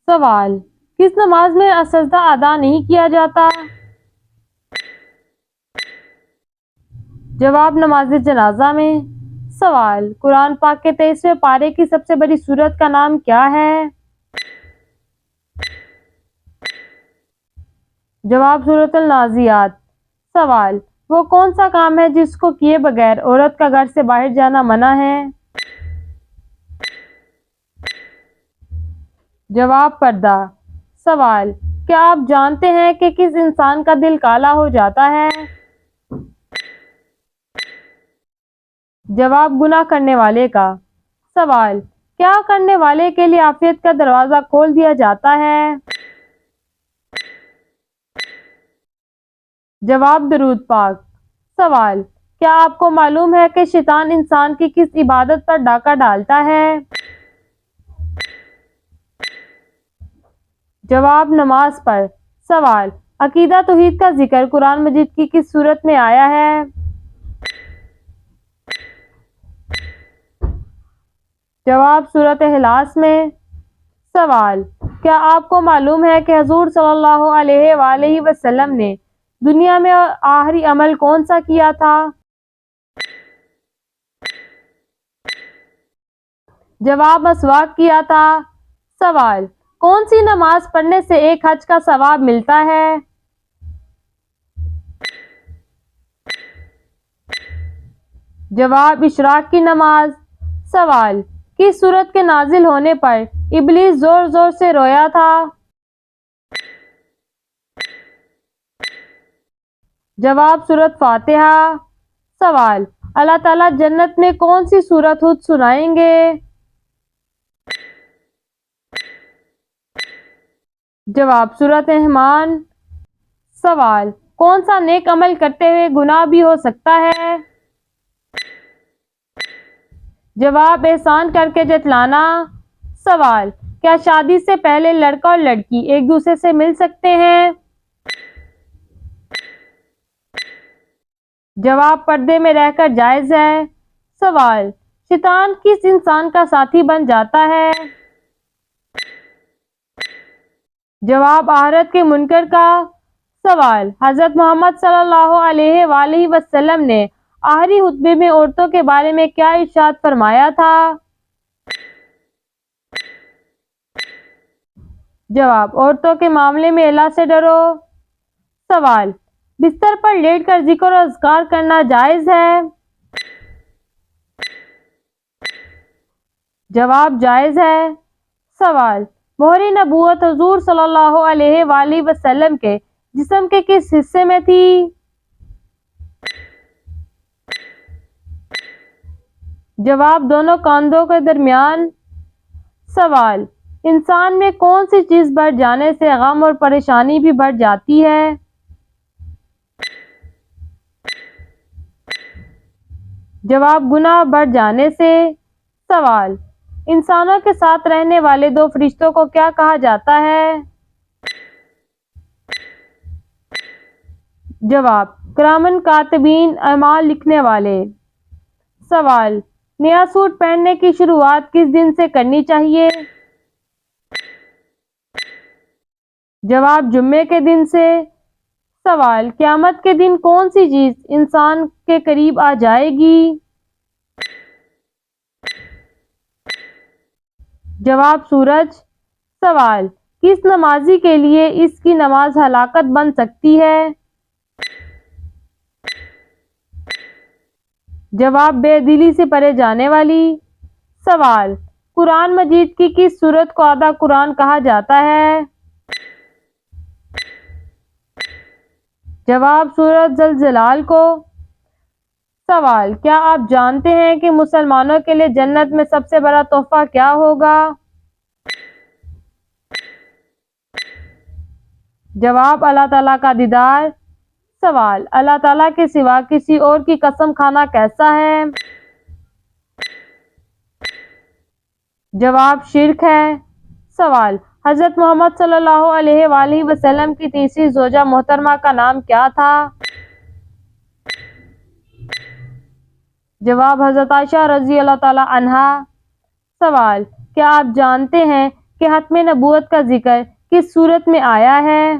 سوال: کس نماز میں سجدہ ادا نہیں کیا جاتا؟ جواب: نماز جنازہ میں۔ سوال: قرآن پاک کے 23ویں پارے کی سب سے بڑی سورت کا نام کیا ہے؟ جواب: سورۃ النازعات۔ سوال: وہ کون سا کام ہے جس کو کیے بغیر عورت کا گھر سے باہر جانا منع ہے؟ جواب: پردہ۔ سوال: کیا آپ جانتے ہیں کہ کس انسان کا دل کالا ہو جاتا ہے؟ جواب: گناہ کرنے والے کا۔ سوال: کیا کرنے والے کے لیے عافیت کا دروازہ کھول دیا جاتا ہے؟ جواب: درود پاک۔ سوال: کیا آپ کو معلوم ہے کہ شیطان انسان کی کس عبادت پر ڈاکہ ڈالتا ہے؟ جواب: نماز پر۔ سوال: عقیدہ توحید کا ذکر قرآن مجید کی کس سورت میں آیا ہے؟ جواب: سورۃ اخلاص میں۔ سوال: کیا آپ کو معلوم ہے کہ حضور صلی اللہ علیہ وآلہ وسلم نے دنیا میں آخری عمل کون سا کیا تھا؟ جواب: مسواک کیا تھا۔ سوال: کون سی نماز پڑھنے سے ایک حج کا ثواب ملتا ہے؟ جواب: اشراق کی نماز۔ سوال: کس سورت کے نازل ہونے پر ابلیس زور زور سے رویا تھا؟ جواب: سورۃ فاتحہ۔ سوال: اللہ تعالیٰ جنت میں کون سی سورت خود سنائیں گے؟ جواب: سورۃ رحمان۔ سوال: کون سا نیک عمل کرتے ہوئے گناہ بھی ہو سکتا ہے؟ جواب: احسان کر کے جتلانا۔ سوال: کیا شادی سے پہلے لڑکا اور لڑکی ایک دوسرے سے مل سکتے ہیں؟ جواب: پردے میں رہ کر جائز ہے۔ سوال: شیطان کس انسان کا ساتھی بن جاتا ہے؟ جواب: آخرت کے منکر کا۔ سوال: حضرت محمد صلی اللہ علیہ وآلہ وسلم نے آخری خطبے میں عورتوں کے بارے میں کیا ارشاد فرمایا تھا؟ جواب: عورتوں کے معاملے میں اللہ سے ڈرو۔ سوال: بستر پر لیٹ کر ذکر و اذکار کرنا جائز ہے؟ جواب: جائز ہے۔ سوال: مہر نبوت حضور صلی اللہ علیہ وآلہ وسلم کے جسم کے کس حصے میں تھی؟ جواب: دونوں کاندھوں کے درمیان۔ سوال: انسان میں کون سی چیز بڑھ جانے سے غم اور پریشانی بھی بڑھ جاتی ہے؟ جواب: گناہ بڑھ جانے سے۔ سوال: انسانوں کے ساتھ رہنے والے دو فرشتوں کو کیا کہا جاتا ہے؟ جواب: کرامن کاتبین، اعمال لکھنے والے۔ سوال: نیا سوٹ پہننے کی شروعات کس دن سے کرنی چاہیے؟ جواب: جمعے کے دن سے۔ سوال: قیامت کے دن کون سی چیز انسان کے قریب آ جائے گی؟ جواب: سورج۔ سوال: کس نمازی کے لیے اس کی نماز ہلاکت بن سکتی ہے؟ جواب: بے دلی سے پڑھے جانے والی۔ سوال: قرآن مجید کی کس سورت کو آدھا قرآن کہا جاتا ہے؟ جواب: سورۃ زلزلہ کو۔ سوال: کیا آپ جانتے ہیں کہ مسلمانوں کے لیے جنت میں سب سے بڑا تحفہ کیا ہوگا؟ جواب: اللہ تعالیٰ کا دیدار۔ سوال: اللہ تعالیٰ کے سوا کسی اور کی قسم کھانا کیسا ہے؟ جواب: شرک ہے۔ سوال: حضرت محمد صلی اللہ علیہ وآلہ وسلم کی تیسری زوجہ محترمہ کا نام کیا تھا؟ جواب: حضرت عائشہ رضی اللہ تعالی عنہا۔ سوال: کیا آپ جانتے ہیں کہ ختم نبوت کا ذکر کس صورت میں آیا ہے؟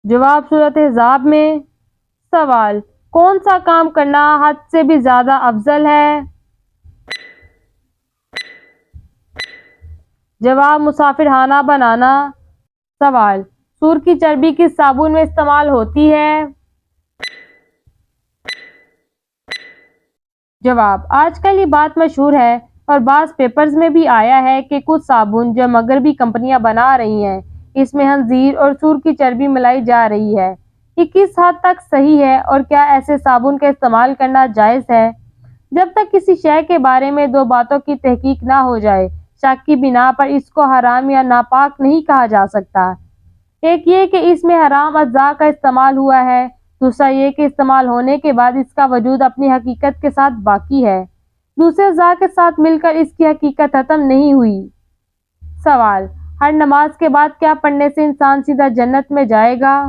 جواب سورۃ احزاب میں۔ سوال، کون سا کام کرنا حد سے بھی زیادہ افضل ہے؟ جواب مسافرخانہ بنانا۔ سوال، سور کی چربی کس صابن میں استعمال ہوتی ہے؟ جواب، آج کل یہ بات مشہور ہے اور بعض پیپرز میں بھی آیا ہے کہ کچھ صابن جو مغربی کمپنیاں بنا رہی ہیں اس میں خنزیر اور سور کی چربی ملائی جا رہی ہے، یہ کس حد تک صحیح ہے اور کیا ایسے صابن کا استعمال کرنا جائز ہے؟ جب تک کسی شے کے بارے میں دو باتوں کی تحقیق نہ ہو جائے، شک کی بنا پر اس کو حرام یا ناپاک نہیں کہا جا سکتا۔ ایک یہ کہ اس میں حرام اجزاء کا استعمال ہوا ہے، دوسرا یہ کہ استعمال ہونے کے بعد اس کا وجود اپنی حقیقت کے ساتھ باقی ہے، دوسرے اجزاء کے ساتھ مل کر اس کی حقیقت ختم نہیں ہوئی۔ سوال، ہر نماز کے بعد کیا پڑھنے سے انسان سیدھا جنت میں جائے گا؟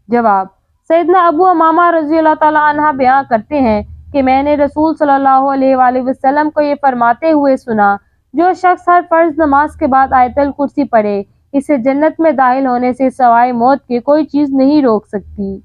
جواب، سیدنا ابو امامہ رضی اللہ تعالیٰ عنہ بیان کرتے ہیں کہ میں نے رسول صلی اللہ علیہ وآلہ وسلم کو یہ فرماتے ہوئے سنا، جو شخص ہر فرض نماز کے بعد آیت الکرسی پڑھے، اسے جنت میں داخل ہونے سے سوائے موت کے کوئی چیز نہیں روک سکتی۔